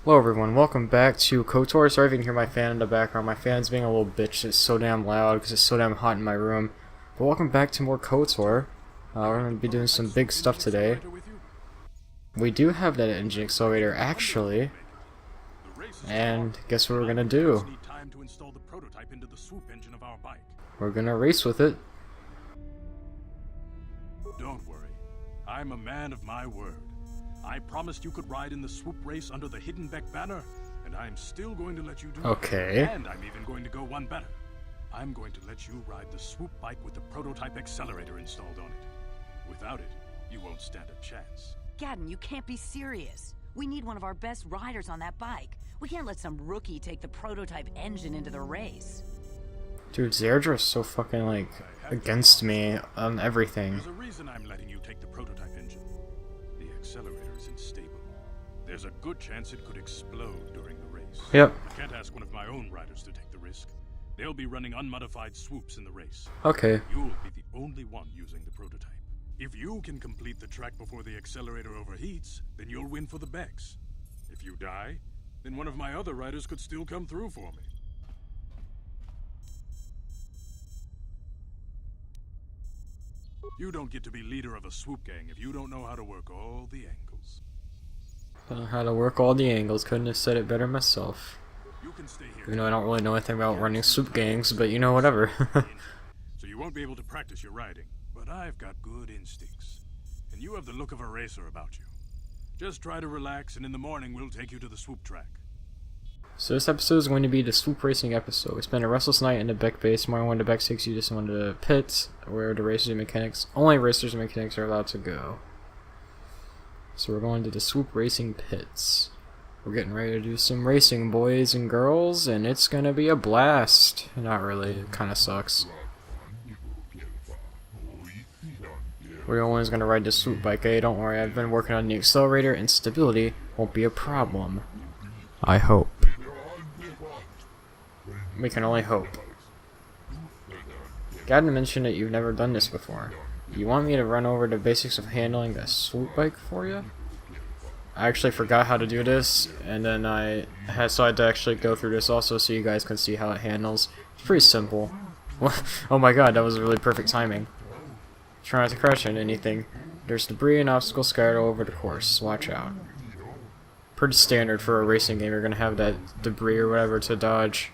Hello everyone, welcome back to KOTOR. Sorry if you can hear my fan in the background. My fan's being a little bitch. It's so damn loud because it's so damn hot in my room. But welcome back to more KOTOR. We're going to be doing some big stuff today. We do have that engine accelerator actually. And guess what we're going to do? We're going to race with it. Don't worry. I'm a man of my word. I promised you could ride in the swoop race under the Hiddenbeck banner, and I'm still going to let you do it. Okay. And I'm even going to go one better. I'm going to let you ride the swoop bike with the prototype accelerator installed on it. Without it, you won't stand a chance. Gadden, you can't be serious. We need one of our best riders on that bike. We can't let some rookie take the prototype engine into the race. Dude, Zerdra is so fucking, like, against me on everything. There's a reason I'm letting you take the prototype engine. The accelerator isn't stable. There's a good chance it could explode during the race. Yep. I can't ask one of my own riders to take the risk. They'll be running unmodified swoops in the race. Okay. You'll be the only one using the prototype. If you can complete the track before the accelerator overheats, then you'll win for the Becks. If you die, then one of my other riders could still come through for me. You don't get to be leader of a swoop gang if you don't know how to work all the angles. Don't know how to work all the angles. Couldn't have said it better myself. You can stay here. Even though I don't really know anything about running swoop gangs, but you know, whatever. So you won't be able to practice your riding, but I've got good instincts. And you have the look of a racer about you. Just try to relax, and in the morning we'll take you to the swoop track. So this episode is going to be the swoop racing episode. We spent a restless night in the Beck base. Tomorrow when the Beck takes you to one of the pits where the racers and mechanics, only racers and mechanics are allowed to go. So we're going to the swoop racing pits. We're getting ready to do some racing, boys and girls, and it's gonna be a blast. Not really, it kinda sucks. We're the ones gonna ride the swoop bike, eh? Don't worry, I've been working on the accelerator and stability won't be a problem. I hope. We can only hope. Gadden mentioned that you've never done this before. You want me to run over the basics of handling a swoop bike for you? I actually forgot how to do this, and then I had to actually go through this also so you guys can see how it handles. It's pretty simple. Oh my god, that was really perfect timing. Try not to crash into anything. There's debris and obstacles scattered all over the course. Watch out. Pretty standard for a racing game. You're gonna have that debris or whatever to dodge.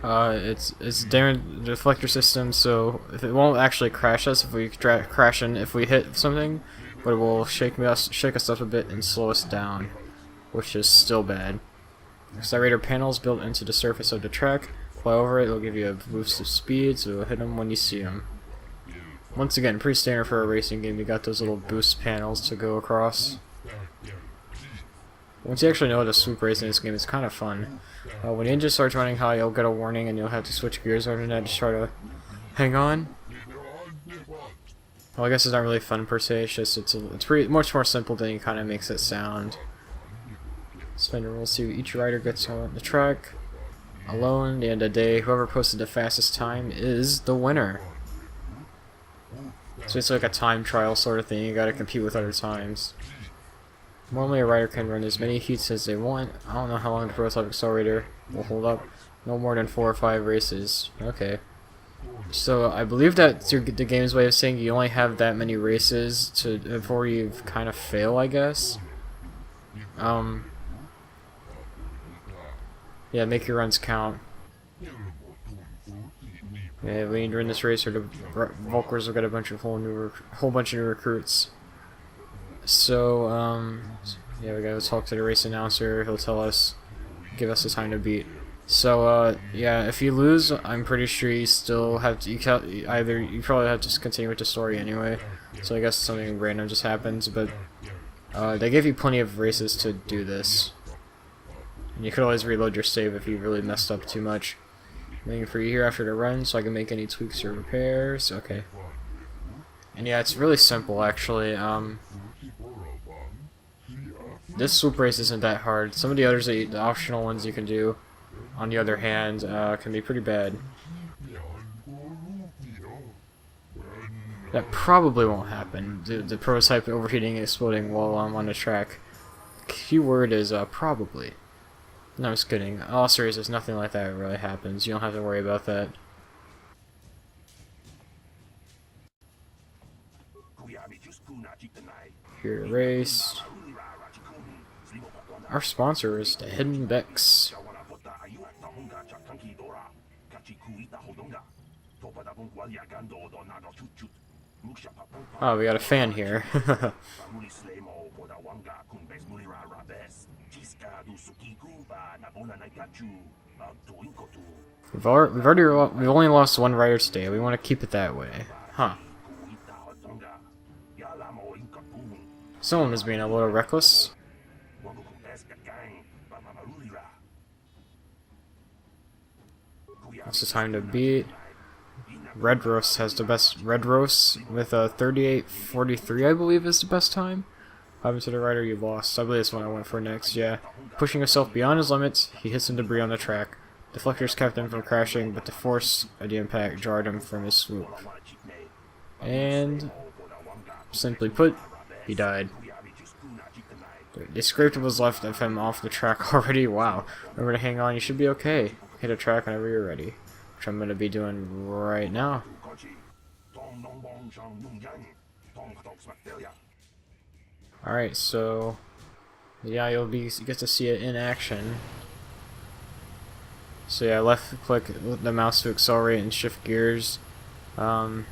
It's damaged the deflector system, so if it won't actually crash us if we crash in if we hit something, but it will shake us up a bit and slow us down, which is still bad. Accelerator panels built into the surface of the track. Fly over it, it'll give you a boost of speed, so you'll hit them when you see them. Once again, pretty standard for a racing game. You got those little boost panels to go across. Once you actually know how to swoop race in this game, it's kind of fun. When the engine starts running high, you'll get a warning and you'll have to switch gears over that to try to hang on. Well, I guess it's not really fun per se, it's just it's pretty much more simple than it kind of makes it sound. Spender rules see each rider gets on the track alone. At the end of the day, whoever posted the fastest time is the winner. So it's like a time trial sort of thing, you gotta compete with other times. Normally a rider can run as many heats as they want. I don't know how long the prototype accelerator will hold up. No more than 4 or 5 races. Okay. So I believe that the game's way of saying you only have that many races before you kind of fail, I guess. Yeah, make your runs count. Yeah, we need to win this race or the Volkers will get a bunch of whole bunch of new recruits. So, yeah, we gotta talk to the race announcer. He'll tell us, give us the time to beat. So, yeah, if you lose, I'm pretty sure you still have to, you probably have to continue with the story anyway. So I guess something random just happens, but, they give you plenty of races to do this. And you could always reload your save if you really messed up too much. I'm waiting for you here after the run so I can make any tweaks or repairs. Okay. And yeah, it's really simple actually. This swoop race isn't that hard. Some of the others, the optional ones you can do, on the other hand, can be pretty bad. That probably won't happen. The prototype overheating and exploding while I'm on the track. Keyword is probably. No, I'm just kidding. All seriousness, nothing like that really happens. You don't have to worry about that. Here to race. Our sponsor is the Hidden Becks. Oh, we got a fan here. We've only lost one rider today. We want to keep it that way. Huh. Someone was being a little reckless. It's the time to beat. Red Roast has the best. Red Roast with a 38:43, I believe, is the best time. Happened to the rider you lost. I believe that's what I went for next. Yeah, pushing himself beyond his limits, he hit some debris on the track. Deflectors kept him from crashing, but the force of the impact jarred him from his swoop. And simply put, he died. They scraped what was left of him off the track already. Wow. Remember to hang on. You should be okay. Hit a track whenever you're ready, which I'm going to be doing right now. Alright, so yeah, you get to see it in action. So yeah, left click the mouse to accelerate and shift gears. So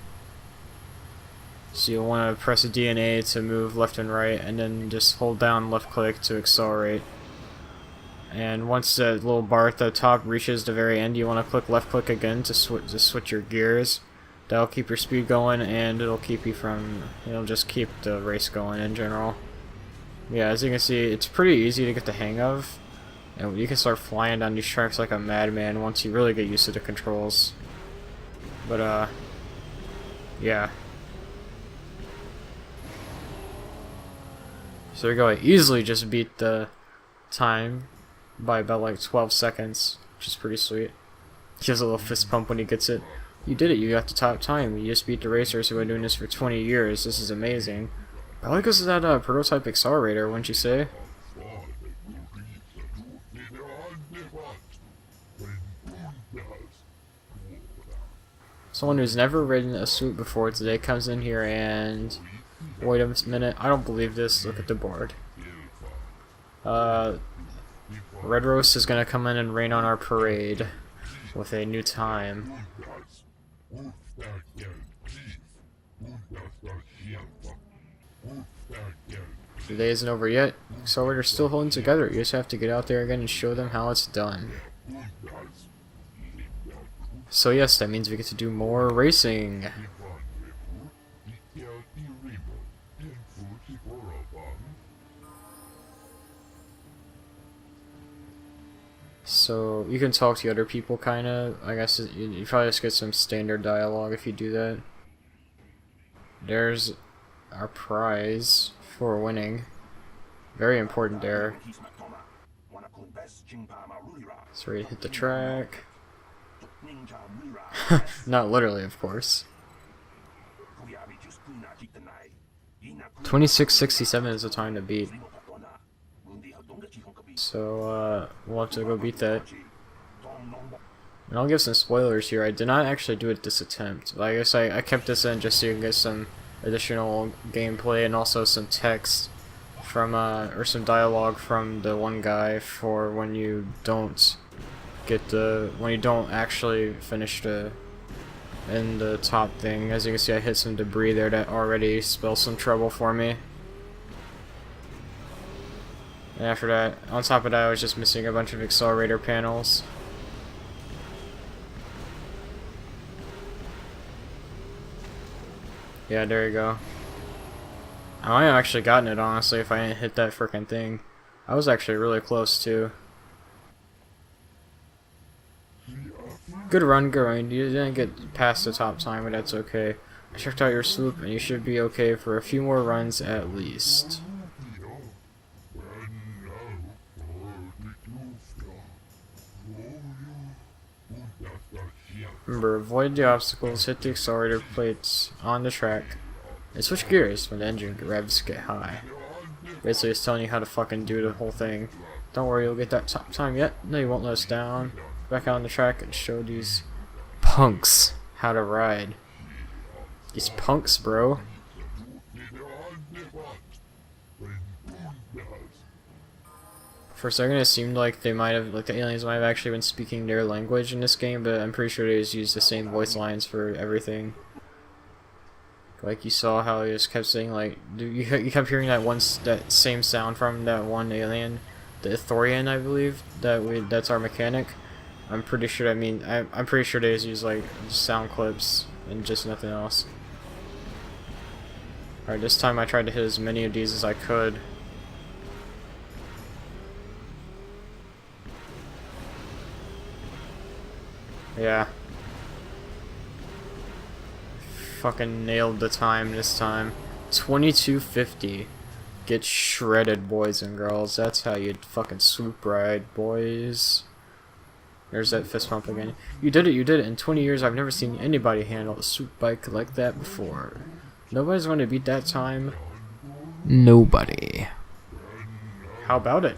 you'll want to press a DNA to move left and right, and then just hold down left click to accelerate. And once the little bar at the top reaches the very end, you want to click left click again to switch your gears. That'll keep your speed going, and it'll just keep the race going in general. Yeah, as you can see, it's pretty easy to get the hang of, and you can start flying down these tracks like a madman once you really get used to the controls. But yeah. So there you go. I easily just beat the time by about like 12 seconds, which is pretty sweet. He has a little fist pump when he gets it. You did it, you got the top time. You just beat the racers who have been doing this for 20 years. This is amazing. Probably because of that prototype accelerator, wouldn't you say? Someone who's never ridden a swoop before today comes in here and... Wait a minute, I don't believe this. Look at the board. Red Roast is gonna come in and rain on our parade with a new time. The day isn't over yet. Accelerator's still holding together. You just have to get out there again and show them how it's done. So yes, that means we get to do more racing. So you can talk to other people, kinda. I guess you probably just get some standard dialogue if you do that. There's our prize for winning. Very important there. So we hit the track. Not literally, of course. 26:67 is the time to beat. So, we'll have to go beat that. And I'll give some spoilers here. I did not actually do it this attempt. I guess I kept this in just so you can get some additional gameplay and also some text from, or some dialogue from the one guy for when you don't actually finish in the top thing. As you can see, I hit some debris there that already spells some trouble for me. And after that, on top of that, I was just missing a bunch of accelerator panels. Yeah, there you go. I might have actually gotten it, honestly, if I didn't hit that frickin' thing. I was actually really close, too. Good run, good run. You didn't get past the top time, but that's okay. I checked out your swoop, and you should be okay for a few more runs at least. Remember, avoid the obstacles, hit the accelerator plates on the track, and switch gears when the engine revs get high. Basically, it's telling you how to fucking do the whole thing. Don't worry, you'll get that top time yet. No, you won't let us down. Back out on the track and show these punks how to ride. These punks, bro. For a second, it seemed like they might have, like the aliens might have actually been speaking their language in this game, but I'm pretty sure they just used the same voice lines for everything. Like you saw how he just kept saying like, you kept hearing that same sound from that one alien, the Ithorian, I believe. That's our mechanic. I'm pretty sure. I'm pretty sure they just use like sound clips and just nothing else. All right, this time I tried to hit as many of these as I could. Yeah. Fucking nailed the time this time. 22:50. Get shredded, boys and girls. That's how you fucking swoop ride, boys. There's that fist pump again. You did it, you did it. In 20 years, I've never seen anybody handle a swoop bike like that before. Nobody's going to beat that time. Nobody. How about it?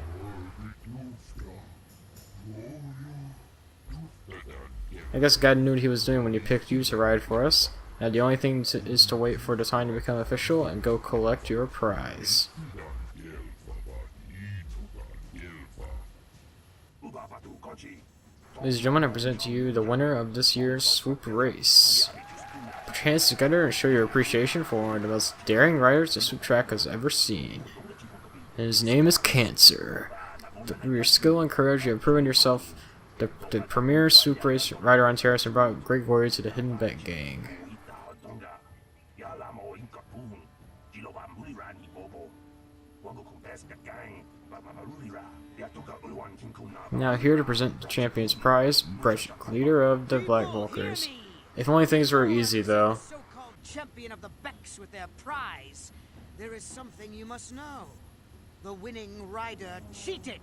I guess God knew what he was doing when he picked you to ride for us. Now the only thing is to wait for the time to become official and go collect your prize. Ladies and gentlemen, I present to you the winner of this year's swoop race. Put your hands together and show your appreciation for one of the most daring riders the swoop track has ever seen. And his name is Cancer. Through your skill and courage, you have proven yourself the premier swoop race rider on Terrace and brought great glory to the Hidden Bet gang. Now here to present the champion's prize, Brejik, leader of the Black Volkers. If only things were easy, though. So-called champion of the Becks with their prize. There is something you must know. The winning rider cheated.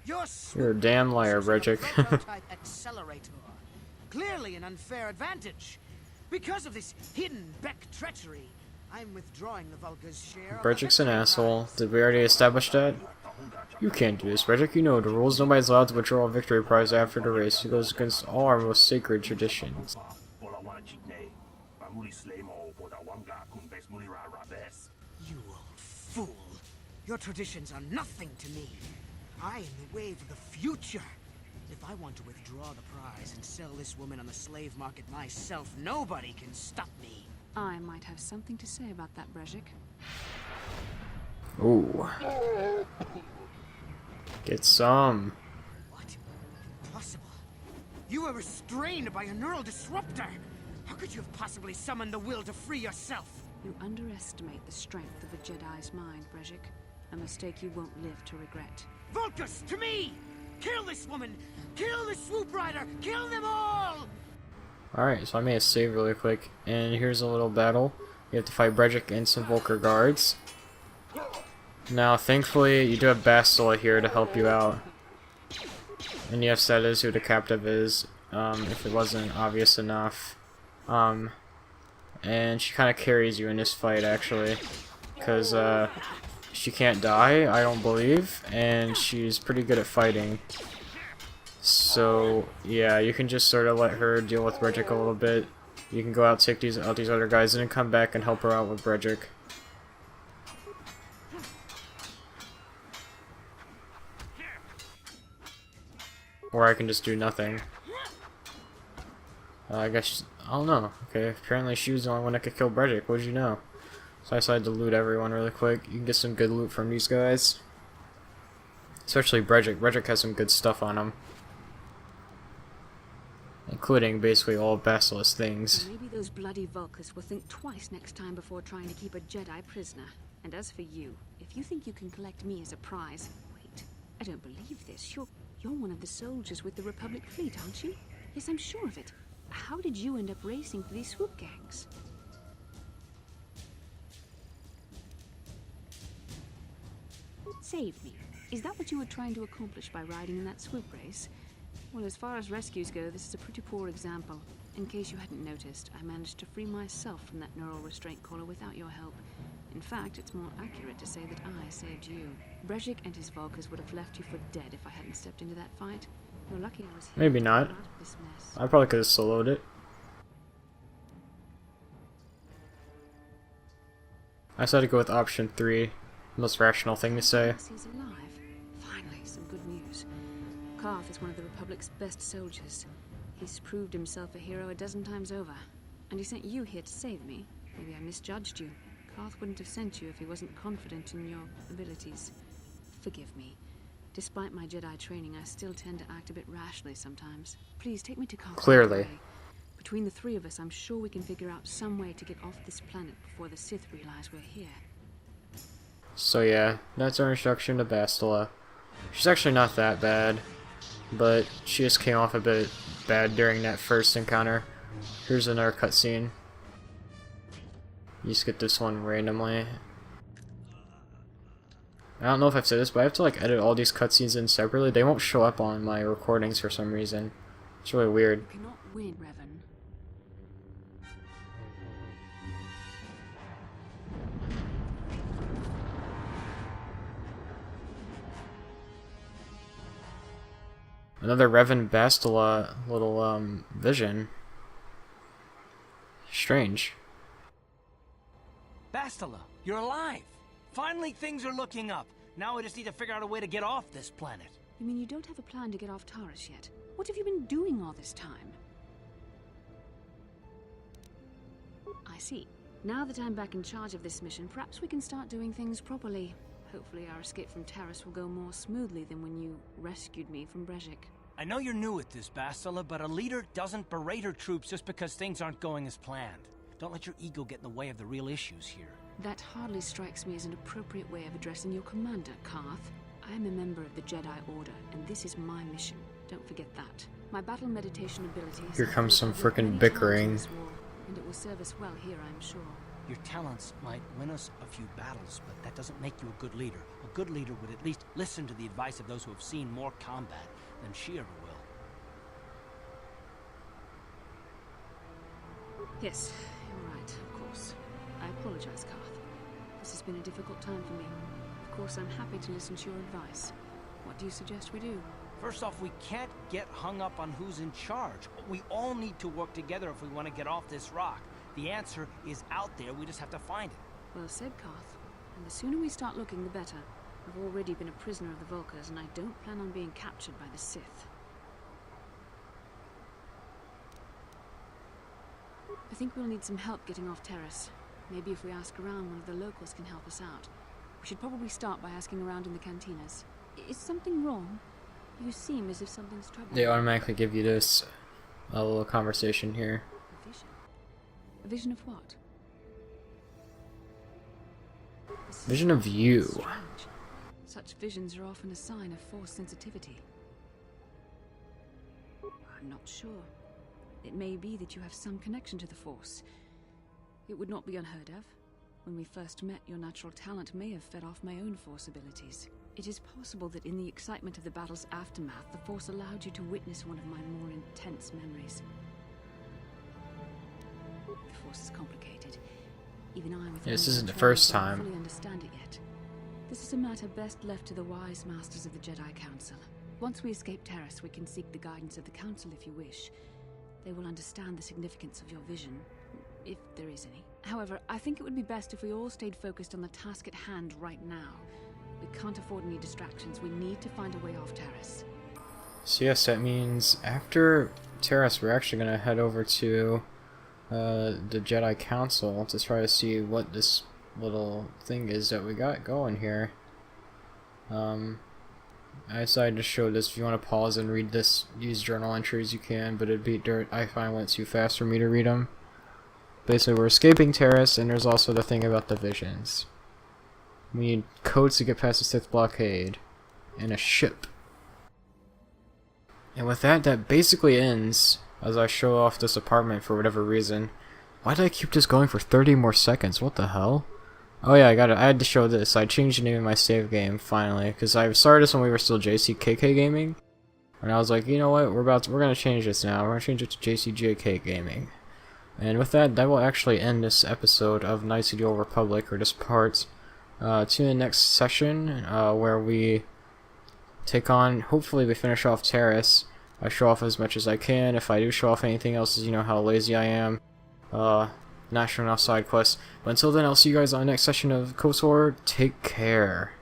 You're a damn liar, Brejik. Prototype accelerator. Clearly an unfair advantage. Because of this hidden Beck treachery, I'm withdrawing the Vulca's share. Brejik's an asshole. Did we already establish that? You can't do this, Brejik. You know the rules. Nobody's allowed to withdraw a victory prize after the race. It goes against all our most sacred traditions. You old fool. Your traditions are nothing to me. I am the wave of the future. If I want to withdraw the prize and sell this woman on the slave market myself, nobody can stop me. I might have something to say about that, Brejik. Ooh. Get some. What? Impossible. You were restrained by a neural disruptor. How could you have possibly summoned the will to free yourself? You underestimate the strength of a Jedi's mind, Brejik. A mistake you won't live to regret. Vulcus, to me! Kill this woman! Kill the swoop rider! Kill them all! Alright, so I made a save really quick, and here's a little battle. You have to fight Brejik and some Volker guards. Now, thankfully, you do have Bastila here to help you out. And yes, that is who the captive is, if it wasn't obvious enough. And she kind of carries you in this fight, actually. Because, she can't die, I don't believe, and she's pretty good at fighting. So, yeah, you can just sort of let her deal with Brejik a little bit. You can go out, take these other guys, and then come back and help her out with Brejik. Or I can just do nothing. I guess, I don't know. Okay, apparently she was the only one that could kill Brejik, what did you know? So I decided to loot everyone really quick. You can get some good loot from these guys. Especially Brejik. Brejik has some good stuff on him. Including basically all of Basila's things. Maybe those bloody Vulcans will think twice next time before trying to keep a Jedi prisoner. And as for you, if you think you can collect me as a prize... Wait, I don't believe this. You're one of the soldiers with the Republic fleet, aren't you? Yes, I'm sure of it. How did you end up racing for these swoop gangs? Save me. Is that what you were trying to accomplish by riding in that swoop race? Well, as far as rescues go, this is a pretty poor example. In case you hadn't noticed, I managed to free myself from that neural restraint collar without your help. In fact, it's more accurate to say that I saved you. Brejik and his Volkers would have left you for dead if I hadn't stepped into that fight. You're lucky I was here. Maybe not. to get out of this mess. I probably could have soloed it. I decided to go with option 3. Most rational thing to say. Yes, he's alive. Finally, some good news. Karth is one of the Republic's best soldiers. He's proved himself a hero a dozen times over. And he sent you here to save me. Maybe I misjudged you. Karth wouldn't have sent you if he wasn't confident in your abilities. Forgive me. Despite my Jedi training, I still tend to act a bit rashly sometimes. Please take me to Karth. Clearly. right away. Between the three of us, I'm sure we can figure out some way to get off this planet before the Sith realize we're here. So yeah, that's our introduction to Bastila. She's actually not that bad, but she just came off a bit bad during that first encounter. Here's another cutscene. You just get this one randomly. I don't know if I've said this, but I have to like edit all these cutscenes in separately. They won't show up on my recordings for some reason. It's really weird. You cannot win, Revan. Another Revan Bastila little vision. Strange. Bastila, you're alive! Finally things are looking up. Now we just need to figure out a way to get off this planet. You mean you don't have a plan to get off Taurus yet? What have you been doing all this time? I see. Now that I'm back in charge of this mission, perhaps we can start doing things properly. Hopefully our escape from Taurus will go more smoothly than when you rescued me from Brejik. I know you're new at this, Bastila, but a leader doesn't berate her troops just because things aren't going as planned. Don't let your ego get in the way of the real issues here. That hardly strikes me as an appropriate way of addressing your commander, Karth. I am a member of the Jedi Order, and this is my mission. Don't forget that. My battle meditation abilities... Here comes some have frickin' many bickering. times in this war, and it will serve us well here, I'm sure. Your talents might win us a few battles, but that doesn't make you a good leader. A good leader would at least listen to the advice of those who have seen more combat than she ever will. Yes, you're right, of course. I apologize, Karth. This has been a difficult time for me. Of course, I'm happy to listen to your advice. What do you suggest we do? First off, we can't get hung up on who's in charge. We all need to work together if we want to get off this rock. The answer is out there, we just have to find it. Well said, Karth. And the sooner we start looking, the better. I've already been a prisoner of the Volkers, and I don't plan on being captured by the Sith. I think we'll need some help getting off Taurus. Maybe if we ask around, one of the locals can help us out. We should probably start by asking around in the cantinas. Is something wrong? You seem as if something's troubling They you. automatically give you this little conversation here. A vision? A vision of what? This is Vision of you. strange. Such visions are often a sign of force sensitivity. I'm not sure. It may be that you have some connection to the Force. It would not be unheard of. When we first met, your natural talent may have fed off my own Force abilities. It is possible that in the excitement of the battle's aftermath, the Force allowed you to witness one of my more intense memories. The Force is complicated. Even I, with This my isn't the training, first don't time. fully understand it yet. This is a matter best left to the wise masters of the Jedi Council. Once we escape Taurus, we can seek the guidance of the Council if you wish. They will understand the significance of your vision, if there is any. However, I think it would be best if we all stayed focused on the task at hand right now. We can't afford any distractions. We need to find a way off Taurus. So yes, that means after Taurus, we're actually gonna head over to the Jedi Council to try to see what this little thing is that we got going here. I decided to show this. If you want to pause and read this, use journal entries, you can, but it'd be I find it went too fast for me to read them. Basically, we're escaping Taurus, and there's also the thing about the visions. We need codes to get past the Sith blockade, and a ship. And with that, that basically ends as I show off this apartment for whatever reason. Why did I keep this going for 30 more seconds? What the hell? Oh yeah, I had to show this. I changed the name of my save game, finally, because I started this when we were still JCKK gaming. And I was like, you know what, we're gonna change this now. We're gonna change it to JCJK Gaming. And with that, that will actually end this episode of Knights of the Old Republic, or this part. Tune in the next session, where we take on, hopefully we finish off Terrace. I show off as much as I can. If I do show off anything else, you know how lazy I am. Not showing off side quests. But until then, I'll see you guys on the next session of KOTOR. Take care.